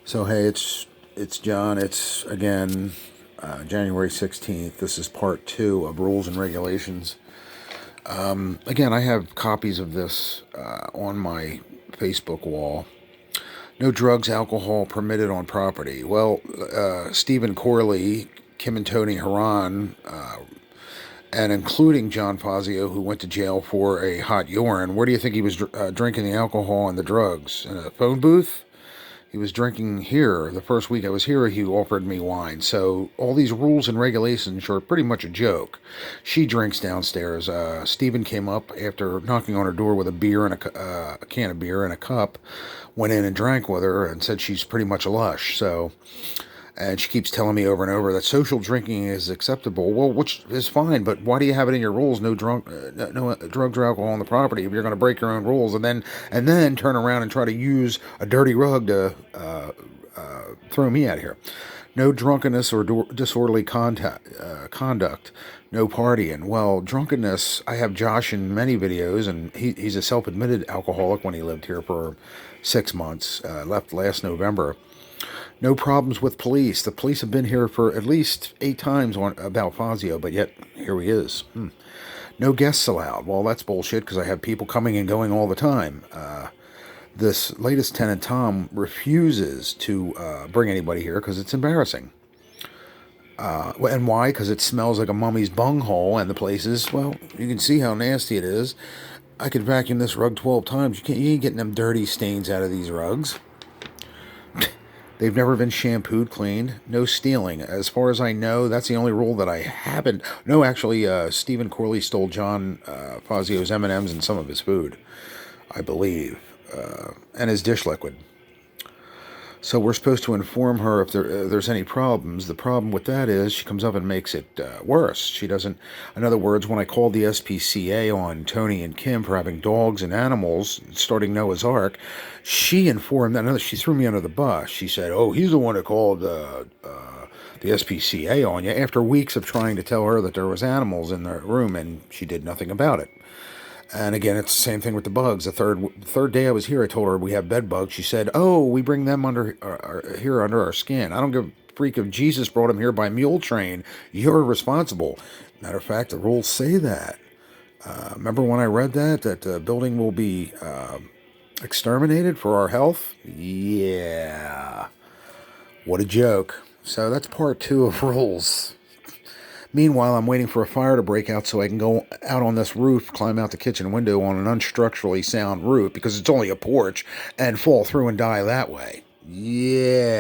So hey, it's John. It's again January 16th. This is part two of rules and regulations. Again, I have copies of this on my Facebook wall. No drugs, alcohol permitted on property. Well, Stephen Corley, Kim and Tony Haran, and including John Fazio, who went to jail for a hot urine. Where do you think he was drinking the alcohol and the drugs? In a phone booth? He was drinking here. The first week I was here, he offered me wine. So all these rules and regulations are pretty much a joke. She drinks downstairs. Stephen came up after knocking on her door with a beer and a can of beer and a cup. Went in and drank with her and said she's pretty much a lush. And she keeps telling me over and over that social drinking is acceptable. Well, which is fine, but why do you have it in your rules? No drugs or alcohol on the property if you're going to break your own rules, and then turn around and try to use a dirty rug to throw me out of here. No drunkenness or disorderly conduct. No partying. Well, drunkenness, I have Josh in many videos, and he's a self-admitted alcoholic when he lived here for 6 months. Left last November. No problems with police. The police have been here for at least 8 times about Fazio, but yet here he is. No guests allowed. Well, that's bullshit because I have people coming and going all the time. This latest tenant, Tom, refuses to bring anybody here because it's embarrassing. And why? Because it smells like a mummy's bunghole, and the place is, well, you can see how nasty it is. I could vacuum this rug 12 times. You ain't getting them dirty stains out of these rugs. They've never been shampooed, cleaned. No stealing. As far as I know, that's the only rule that I haven't. No, actually, Stephen Corley stole John Fazio's M&Ms and some of his food, I believe, and his dish liquid. So we're supposed to inform her if there's any problems. The problem with that is she comes up and makes it worse. She doesn't. In other words, when I called the SPCA on Tony and Kim for having dogs and animals starting Noah's Ark, she informed that. She threw me under the bus. She said, "Oh, he's the one that called the SPCA on you," after weeks of trying to tell her that there was animals in the room, and she did nothing about it. And again, it's the same thing with the bugs. The third day I was here, I told her we have bed bugs. She said, "Oh, we bring them under our skin. I don't give a freak if Jesus brought them here by mule train. You're responsible." Matter of fact, the rules say that. Remember when I read that the building will be exterminated for our health? Yeah. What a joke. So that's part two of rules. Meanwhile, I'm waiting for a fire to break out so I can go out on this roof, climb out the kitchen window on an unstructurally sound roof because it's only a porch, and fall through and die that way. Yeah.